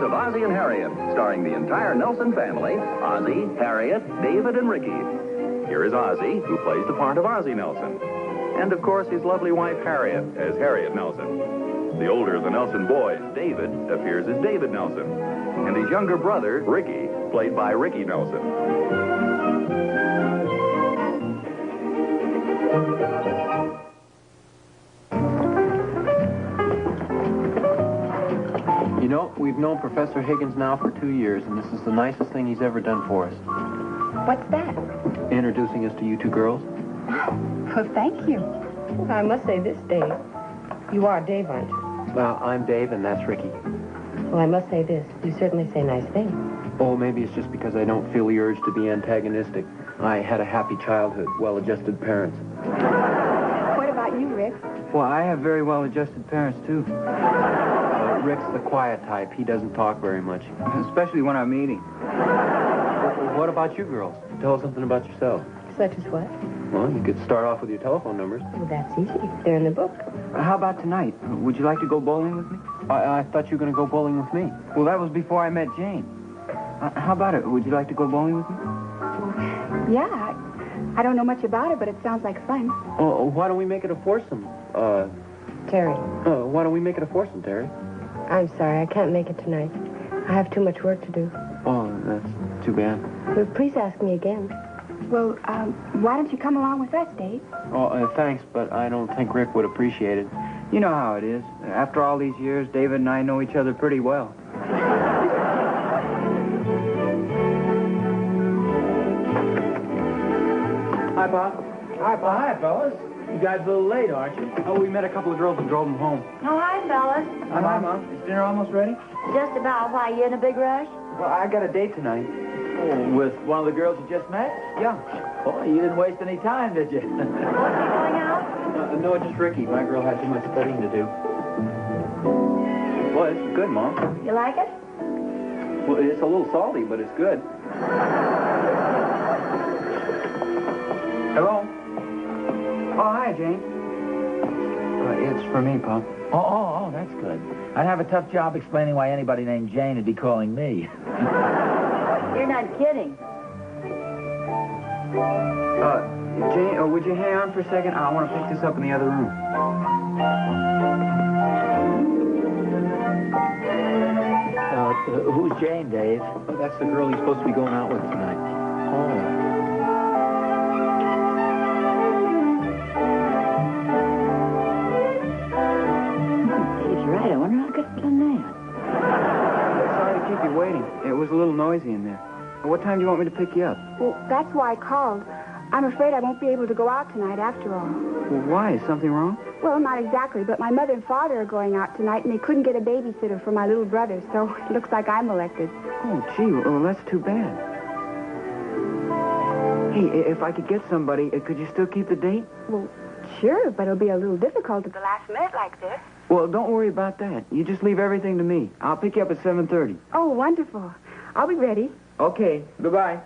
Adventures of Ozzie and Harriet, starring the entire Nelson family, Ozzie, Harriet, David, and Ricky. Here is Ozzie, who plays the part of Ozzie Nelson. And, of course, his lovely wife, Harriet, as Harriet Nelson. The older of the Nelson boys, David, appears as David Nelson. And his younger brother, Ricky, played by Ricky Nelson. You know, we've known Professor Higgins now for 2 years, and this is the nicest thing he's ever done for us. What's that? Introducing us to you two girls. Well, thank you. Well, I must say this, Dave. You are Dave, aren't you? Well, I'm Dave, and that's Ricky. Well, I must say this. You certainly say nice things. Oh, maybe it's just because I don't feel the urge to be antagonistic. I had a happy childhood, well-adjusted parents. What about you, Rick? Well, I have very well-adjusted parents, too. Rick's the quiet type. He doesn't talk very much. Especially when I'm eating. What about you girls? Tell us something about yourself. Such as what? Well, you could start off with your telephone numbers. Well, that's easy. They're in the book. How about tonight? Would you like to go bowling with me? I thought you were going to go bowling with me. Well, that was before I met Jane. How about it? Would you like to go bowling with me? Yeah, I don't know much about it, but it sounds like fun. Oh, why don't we make it a foursome? Terry. Why don't we make it a foursome, Terry? I'm sorry. I can't make it tonight. I have too much work to do. Oh, that's too bad. Well, please ask me again. Well, why don't you come along with us, Dave? Oh, thanks, but I don't think Rick would appreciate it. You know how it is. After all these years, David and I know each other pretty well. Hi, Pop. Hi, fellas. You guys a little late, aren't you? Oh, we met a couple of girls and drove them home. Oh, hi, fellas. Hi, Mom. Is dinner almost ready? Just about. Why, you in a big rush? Well, I got a date tonight. Oh, with one of the girls you just met? Yeah. Oh, you didn't waste any time, did you? Both you going out? No, just Ricky. My girl had too much studying to do. Well, it's good, Mom. You like it? Well, it's a little salty, but it's good. Hello? Oh, hi, Jane. It's for me, Pop. Oh, that's good. I'd have a tough job explaining why anybody named Jane would be calling me. You're not kidding. Jane, would you hang on for a second? I want to pick this up in the other room. Who's Jane, Dave? Oh, that's the girl he's supposed to be going out with tonight. Oh. Dave's right. I wonder how I could have done that. Sorry to keep you waiting. It was a little noisy in there. What time do you want me to pick you up? Well, that's why I called. I'm afraid I won't be able to go out tonight after all. Well, why? Is something wrong? Well, not exactly, but my mother and father are going out tonight, and they couldn't get a babysitter for my little brother, so it looks like I'm elected. Oh, gee, well, that's too bad. Hey, if I could get somebody, could you still keep the date? Well, sure, but it'll be a little difficult at the last minute like this. Well, don't worry about that. You just leave everything to me. I'll pick you up at 7:30. Oh, wonderful. I'll be ready. Okay, goodbye.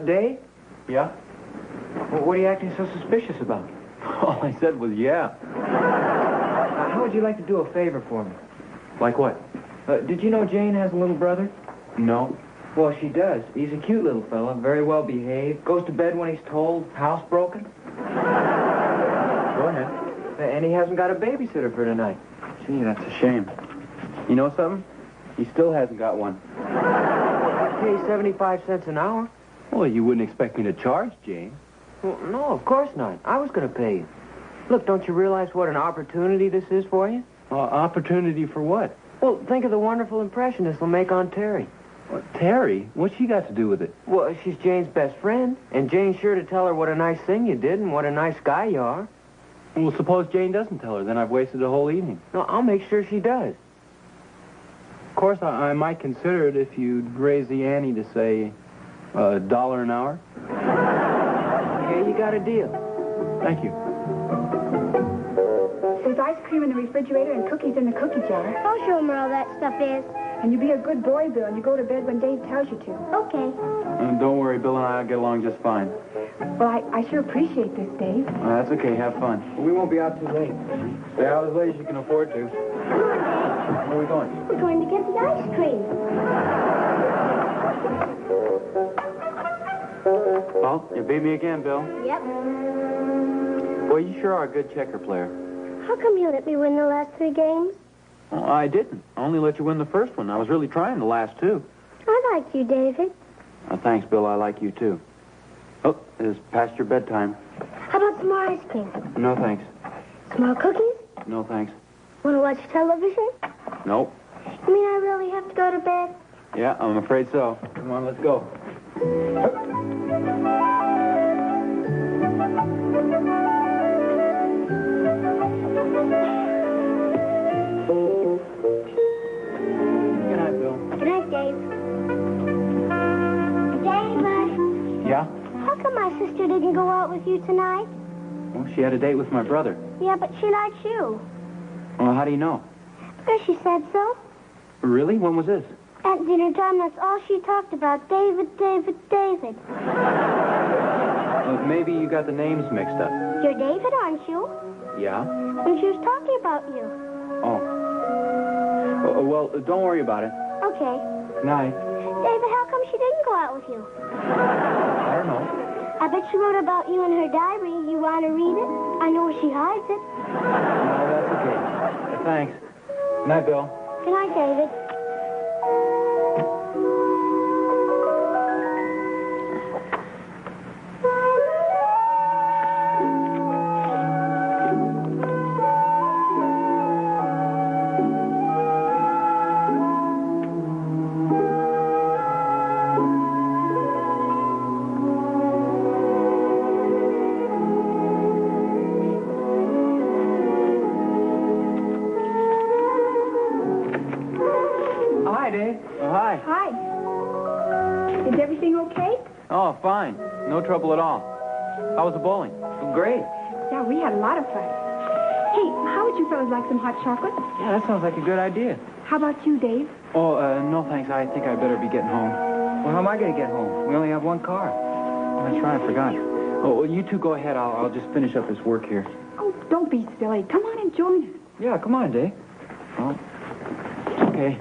Dave? Yeah? Well, what are you acting so suspicious about? All I said was yeah. How would you like to do a favor for me? Like what? Did you know Jane has a little brother? No. Well, she does. He's a cute little fella, very well behaved, goes to bed when he's told, housebroken. Go ahead. And he hasn't got a babysitter for tonight. Gee, that's a shame. You know something? He still hasn't got one. Pay 75 cents an hour. Well, you wouldn't expect me to charge, Jane. Well, no, of course not. I was going to pay you. Look, don't you realize what an opportunity this is for you? Opportunity for what? Well, think of the wonderful impression this will make on Terry. Terry? What's she got to do with it? Well, she's Jane's best friend, and Jane's sure to tell her what a nice thing you did and what a nice guy you are. Well, suppose Jane doesn't tell her, then I've wasted the whole evening. No, I'll make sure she does. Of course, I might consider it if you'd raise the ante to, say, $1 an hour. Okay, you got a deal. Thank you. There's ice cream in the refrigerator and cookies in the cookie jar. I'll show him where all that stuff is. And you be a good boy, Bill, and you go to bed when Dave tells you to. Okay. Don't worry, Bill and I will get along just fine. Well, I sure appreciate this, Dave. That's okay. Have fun. We won't be out too late. Stay out as late as you can afford to. Come on, Dave. Where are we going? We're going to get the ice cream. Oh, you beat me again, Bill. Yep. Boy, you sure are a good checker player. How come you let me win the last 3 games? Well, I didn't. I only let you win the first one. I was really trying the last 2. I like you, David. Thanks, Bill. I like you, too. Oh, it's past your bedtime. How about some more ice cream? No, thanks. Some more cookies? No, thanks. Want to watch television? Nope. You mean I really have to go to bed? Yeah, I'm afraid so. Come on, let's go. Good night, Bill. Good night, Dave. David, Yeah? how come my sister didn't go out with you tonight? Well, she had a date with my brother. Yeah, but she likes you. Well, how do you know? Because she said so. Really? When was this? At dinner time, that's all she talked about. David, David, David. Maybe you got the names mixed up. You're David, aren't you? Yeah? And she was talking about you. Oh. Well, don't worry about it. Okay. Night. David, how come she didn't go out with you? I don't know. I bet she wrote about you in her diary. You want to read it? I know where she hides it. No, that's okay. Thanks. Night, Bill. Good night, David. Hi, Dave. Oh, hi. Hi. Is everything okay? Oh, fine. No trouble at all. How was the bowling? Great. Yeah, we had a lot of fun. Hey, how would you fellas like some hot chocolate? Yeah, that sounds like a good idea. How about you, Dave? Oh, no thanks. I think I better be getting home. Well, how am I going to get home? We only have one car. Oh, that's right. I forgot. Oh, well, you two go ahead. I'll just finish up this work here. Oh, don't be silly. Come on and join us. Yeah, come on, Dave. Oh, okay.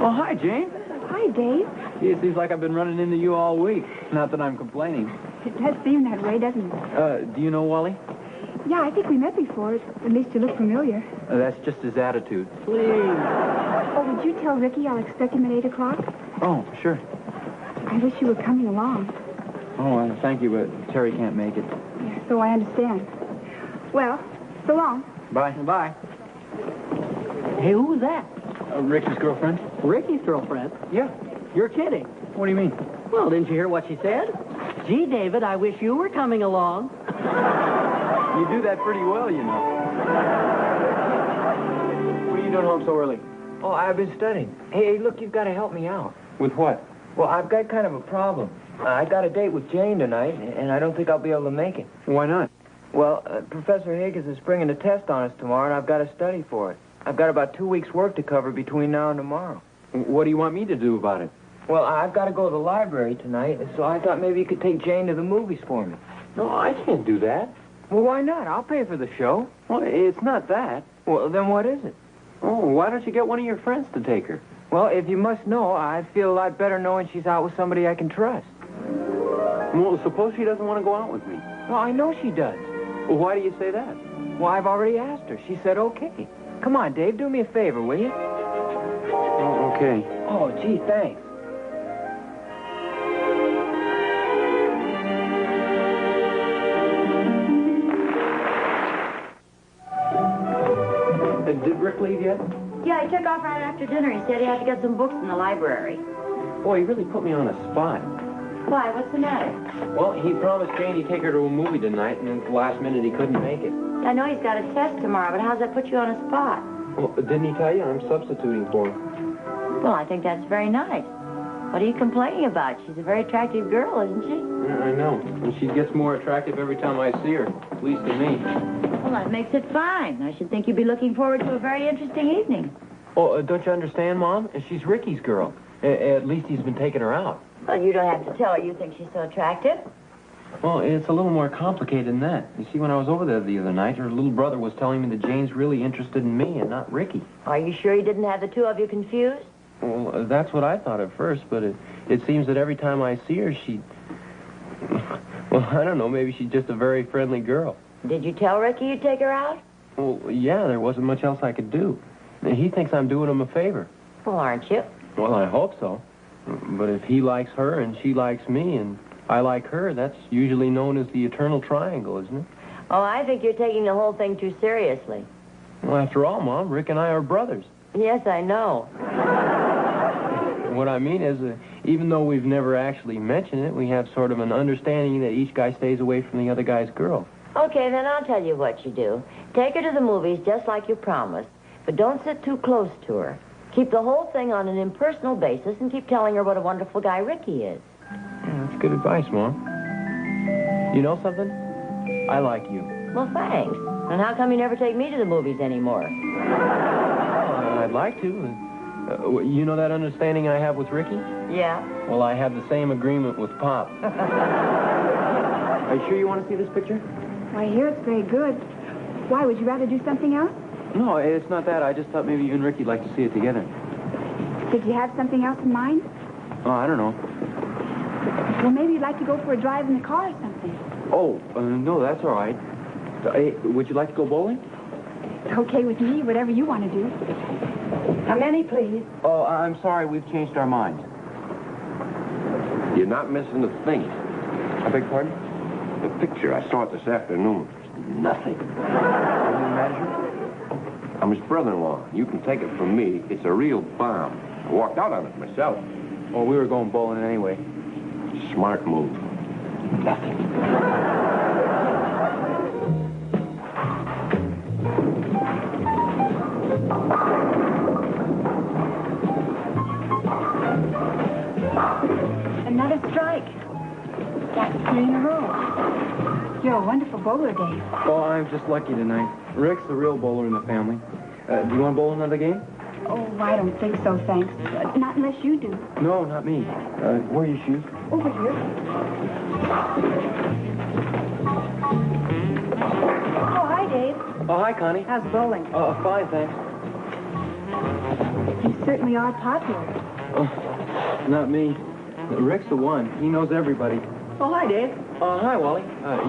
Oh, hi, Jane. Hi, Dave. Gee, it seems like I've been running into you all week. Not that I'm complaining. It does seem that way, doesn't it? Do you know Wally? Yeah, I think we met before. At least you look familiar. That's just his attitude. Please. Oh, would you tell Ricky I'll expect him at 8 o'clock? Oh, sure. I wish you were coming along. Oh, thank you, but Terry can't make it. Yeah, so I understand. Well, so long. Bye. Bye. Hey, who was that? Ricky's girlfriend? Ricky's girlfriend? Yeah. You're kidding. What do you mean? Well, didn't you hear what she said? Gee, David, I wish you were coming along. You do that pretty well, you know. What are you doing home so early? Oh, I've been studying. Hey, look, you've got to help me out. With what? Well, I've got kind of a problem. I got a date with Jane tonight, and I don't think I'll be able to make it. Why not? Well, Professor Higgins is bringing a test on us tomorrow, and I've got to study for it. I've got about 2 weeks' work to cover between now and tomorrow. What do you want me to do about it? Well, I've got to go to the library tonight, so I thought maybe you could take Jane to the movies for me. No, I can't do that. Well, why not? I'll pay for the show. Well, it's not that. Well, then what is it? Oh, why don't you get one of your friends to take her? Well, if you must know, I feel a lot better knowing she's out with somebody I can trust. Well, suppose she doesn't want to go out with me. Well, I know she does. Well, why do you say that? Well, I've already asked her. She said okay. Come on, Dave, do me a favor, will you? Oh, okay. Oh, gee, thanks. Did Rick leave yet? Yeah, he took off right after dinner. He said he had to get some books in the library. Boy, he really put me on a spot. Why, what's the matter? Well, he promised Jane he'd take her to a movie tonight, and at the last minute he couldn't make it. I know he's got a test tomorrow, but how's that put you on a spot? Well, didn't he tell you? I'm substituting for him. Well, I think that's very nice. What are you complaining about? She's a very attractive girl, isn't she? Yeah, I know. And she gets more attractive every time I see her, at least to me. Well, that makes it fine. I should think you'd be looking forward to a very interesting evening. Oh, don't you understand, Mom? She's Ricky's girl. At least he's been taking her out. Well, you don't have to tell her you think she's so attractive. Well, it's a little more complicated than that. You see, when I was over there the other night, her little brother was telling me that Jane's really interested in me and not Ricky. Are you sure you didn't have the two of you confused? Well, that's what I thought at first, but it seems that every time I see her, she... Well, I don't know, maybe she's just a very friendly girl. Did you tell Ricky you'd take her out? Well, yeah, there wasn't much else I could do. He thinks I'm doing him a favor. Well, aren't you? Well, I hope so. But if he likes her and she likes me and I like her, that's usually known as the eternal triangle, isn't it? Oh, I think you're taking the whole thing too seriously. Well, after all, Mom, Rick and I are brothers. Yes, I know. What I mean is, even though we've never actually mentioned it, we have sort of an understanding that each guy stays away from the other guy's girl. Okay, then I'll tell you what you do. Take her to the movies just like you promised, but don't sit too close to her. Keep the whole thing on an impersonal basis and keep telling her what a wonderful guy Ricky is. Yeah, that's good advice, Mom. You know something? I like you. Well, thanks. And how come you never take me to the movies anymore? Well, I'd like to. You know that understanding I have with Ricky? Yeah? Well, I have the same agreement with Pop. Are you sure you want to see this picture? Why, I hear it's very good. Why, would you rather do something else? No, it's not that. I just thought maybe you and Ricky'd like to see it together. Did you have something else in mind? Oh, I don't know. Well, maybe you'd like to go for a drive in the car or something. Oh, no, that's all right. Hey, would you like to go bowling? It's okay with me, whatever you want to do. How many, please? Oh, I'm sorry. We've changed our minds. You're not missing a thing. I beg pardon? The picture, I saw it this afternoon. Nothing. Are you the manager? I'm his brother-in-law. You can take it from me. It's a real bomb. I walked out on it myself. Oh, we were going bowling anyway. Smart move. Nothing. Another strike. That's 3 in a row. You're a wonderful bowler, Dave. Oh, I'm just lucky tonight. Rick's the real bowler in the family. Do you want to bowl another game? Oh, I don't think so, thanks. Not unless you do. No, not me. Where are your shoes? Over here. Oh, hi, Dave. Oh, hi, Connie. How's bowling? Fine, thanks. You certainly are popular. Oh, not me. Rick's the one. He knows everybody. Oh, hi, Dave. Hi, Wally.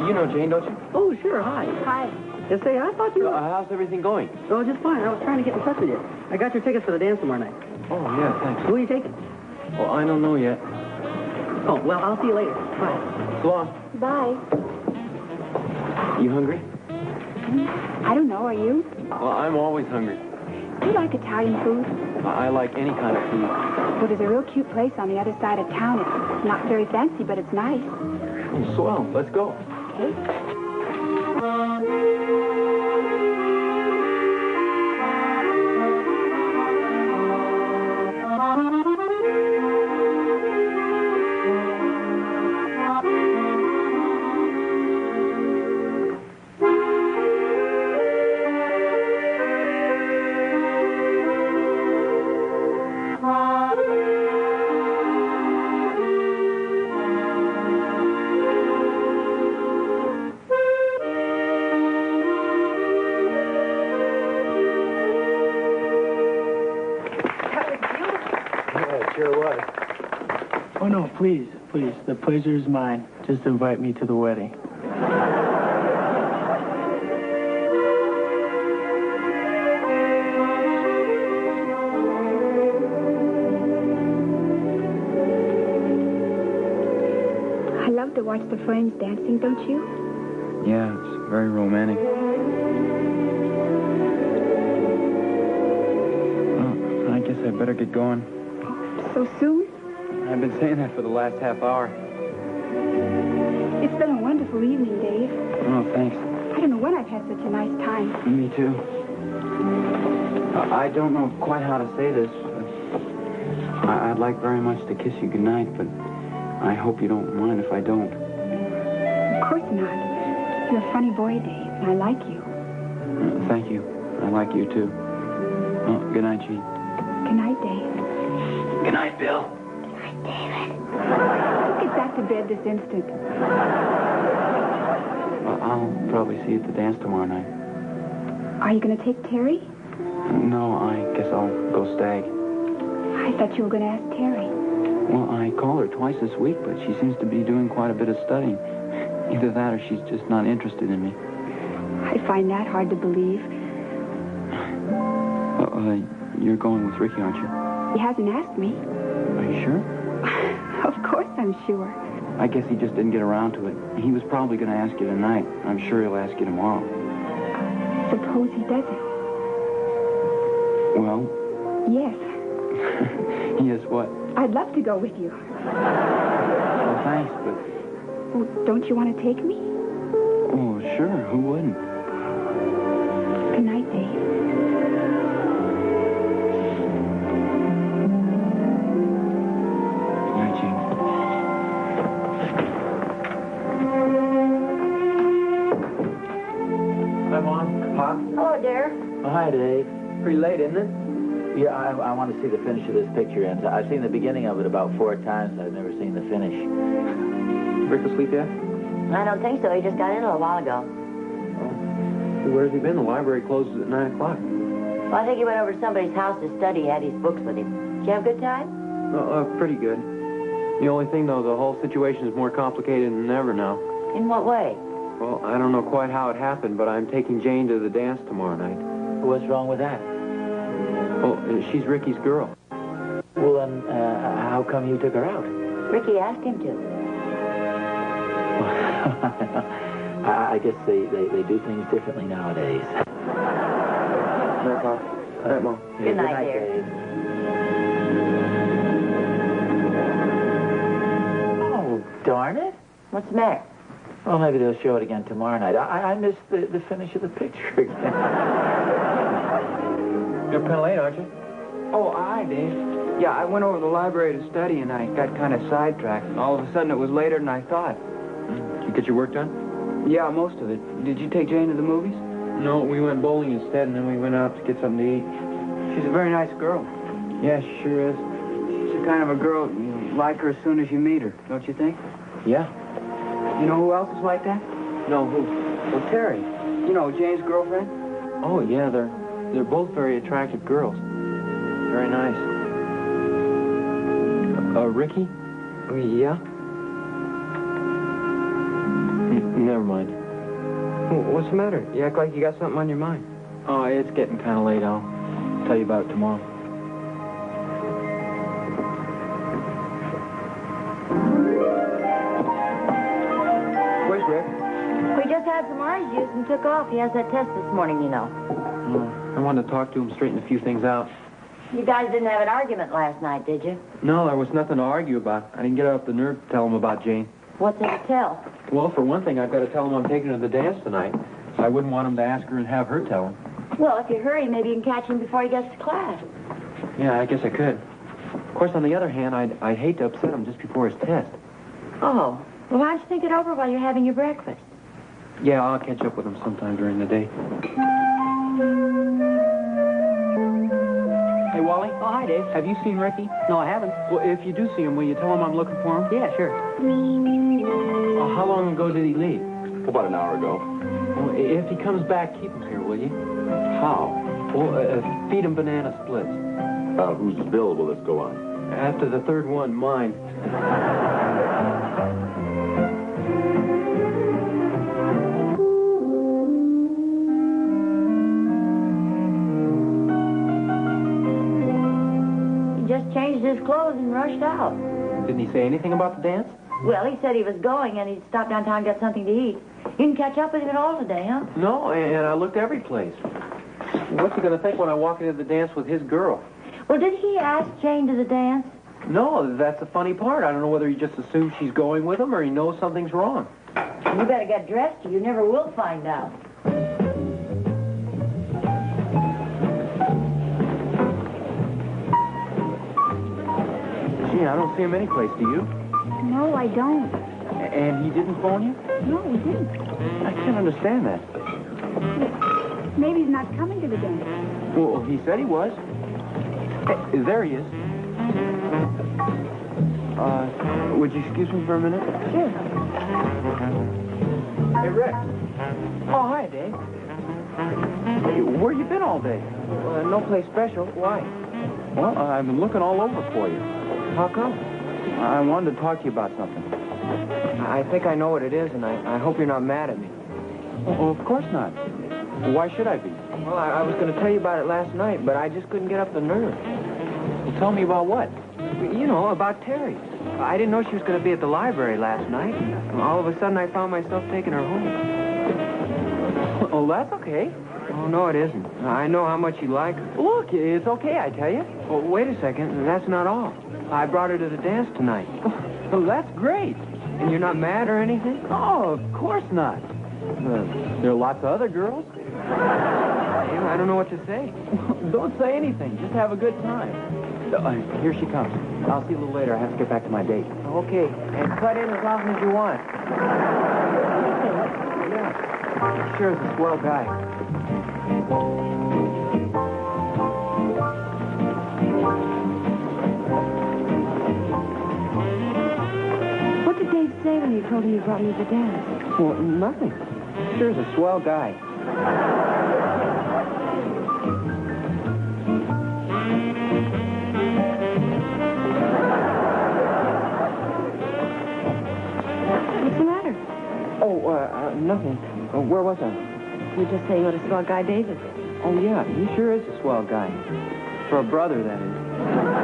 You know Jane, don't you? Oh, sure, hi. Hi. Just say, I thought you were... How's everything going? Oh, just fine. I was trying to get in touch with you. I got your tickets for the dance tomorrow night. Oh, yeah, thanks. Who are you taking? Oh, I don't know yet. Oh, well, I'll see you later. Bye. So long. Bye. You hungry? I don't know, are you? Well, I'm always hungry. Do you like Italian food? I like any kind of food. Well, there's a real cute place on the other side of town. It's not very fancy, but it's nice. Oh, swell. Let's go. Okay. Oh, no, please, please. The pleasure is mine. Just invite me to the wedding. I love to watch the friends dancing, don't you? Yeah, it's very romantic. Well, I guess I better get going. So soon? I I've been saying that for the last half hour. It's been a wonderful evening, Dave. Oh, thanks. I don't know when I've had such a nice time. Me too. I don't know quite how to say this. I'd like very much to kiss you goodnight, but I hope you don't mind if I don't. Of course not. You're a funny boy, Dave, and I like you. Thank you. I like you, too. Oh, good night, Gene. Good night, Dave. Good night, Bill. Good night, David. Get back to bed this instant. I'll probably see you at the dance tomorrow night. Are you going to take Terry? No, I guess I'll go stag. I thought you were going to ask Terry. Well, I call her twice this week, but she seems to be doing quite a bit of studying. Either that or she's just not interested in me. I find that hard to believe. You're going with Ricky, aren't you? He hasn't asked me. Are you sure? Of course I'm sure. I guess he just didn't get around to it. He was probably going to ask you tonight. I'm sure he'll ask you tomorrow. Suppose he doesn't. Well? Yes. Yes, what? I'd love to go with you. Well, thanks, but... Oh, don't you want to take me? Oh, sure. Who wouldn't? Good night, Dave. Good night, Gene. Hi, Mom. Pop. Hello, dear. Oh, hi, Dave. Pretty late, isn't it? Yeah, I want to see the finish of this picture, and I've seen the beginning of it about 4 times. I've never seen the finish. Rick asleep yet? I don't think so. He just got in a little while ago. Oh. Where's he been? The library closes at 9 o'clock. Well, I think he went over to somebody's house to study. He had his books with him. Did you have a good time? Pretty good. The only thing, though, the whole situation is more complicated than ever now. In what way? Well, I don't know quite how it happened, but I'm taking Jane to the dance tomorrow night. What's wrong with that? Well, she's Ricky's girl. Well, then, how come you took her out? Ricky asked him to. I guess they do things differently nowadays. Night, Pop. Night, Mom. Yeah, Good night, dear. Dave. Oh, darn it. What's the matter? Well, maybe they'll show it again tomorrow night. I missed the finish of the picture again. You're kind of late, aren't you? Oh, hi, Dave. Yeah, I went over to the library to study, and I got kind of sidetracked. And all of a sudden, it was later than I thought. You get your work done? Yeah, most of it. Did you take Jane to the movies? No, we went bowling instead, and then we went out to get something to eat. She's a very nice girl. Yeah, she sure is. She's the kind of a girl you like her as soon as you meet her, don't you think? Yeah. You know who else is like that? No, who? Well, Terry. You know, Jane's girlfriend? Oh, yeah, they're both very attractive girls. Very nice. Ricky? Yeah? Never mind. What's the matter? You act like you got something on your mind. Oh, it's getting kind of late. I'll tell you about it tomorrow. Where's Rick? We just had some orange juice and took off. He has that test this morning, you know. I wanted to talk to him, straighten a few things out. You guys didn't have an argument last night, did you? No, there was nothing to argue about. I didn't get up the nerve to tell him about Jane. What's there to tell? Well, for one thing, I've got to tell him I'm taking her to the dance tonight. I wouldn't want him to ask her and have her tell him. Well, if you hurry, maybe you can catch him before he gets to class. Yeah, I guess I could. Of course, on the other hand, I'd hate to upset him just before his test. Oh. Well, why don't you think it over while you're having your breakfast? Yeah, I'll catch up with him sometime during the day. Hey, Wally? Oh, hi, Dave. Have you seen Ricky? No, I haven't. Well, if you do see him, will you tell him I'm looking for him? Yeah, sure. How long ago did he leave? About an hour ago. Well, if he comes back, keep him here, will you? How? Well, feed him banana splits. Whose bill will this go on? After the third one, mine. He just changed his clothes and rushed out. Didn't he say anything about the dance? Well, he said he was going and he'd stop downtown and get something to eat. You didn't catch up with him at all today, huh? No, and I looked every place. What's he going to think when I walk into the dance with his girl? Well, did he ask Jane to the dance? No, that's the funny part. I don't know whether he just assumes she's going with him or he knows something's wrong. You better get dressed or you never will find out. Gee, I don't see him anyplace, do you? No, I don't. And he didn't phone you? No, he didn't. I can't understand that. Maybe he's not coming to the dance. Well, he said he was. Hey, there he is. Would you excuse me for a minute? Sure. Hey, Rex. Oh, hi, Dave. Hey, where you been all day? No place special. Why? Well, I've been looking all over for you. How come? I wanted to talk to you about something. I think I know what it is, and I hope you're not mad at me. Oh, of course not. Why should I be? Well, I was going to tell you about it last night, but I just couldn't get up the nerve. Well, tell me about what? You know, about Terry. I didn't know she was going to be at the library last night. All of a sudden, I found myself taking her home. Oh, that's okay. Oh, no, it isn't. I know how much you like her. Look, it's okay, I tell you. Well, wait a second. That's not all. I brought her to the dance tonight. Oh, that's great. And you're not mad or anything? Oh, of course not. There are lots of other girls. I don't know what to say. Don't say anything. Just have a good time. Here she comes. I'll see you a little later. I have to get back to my date. Okay. And cut in as often as you want. Yeah. Sure is a swell guy. What did Dave say when you told him you brought me to the dance? Well, nothing. Sure is a swell guy. What's the matter? Oh, nothing. Where was I? You're just saying what a swell guy Dave is. Oh, yeah. He sure is a swell guy. For a brother, that is.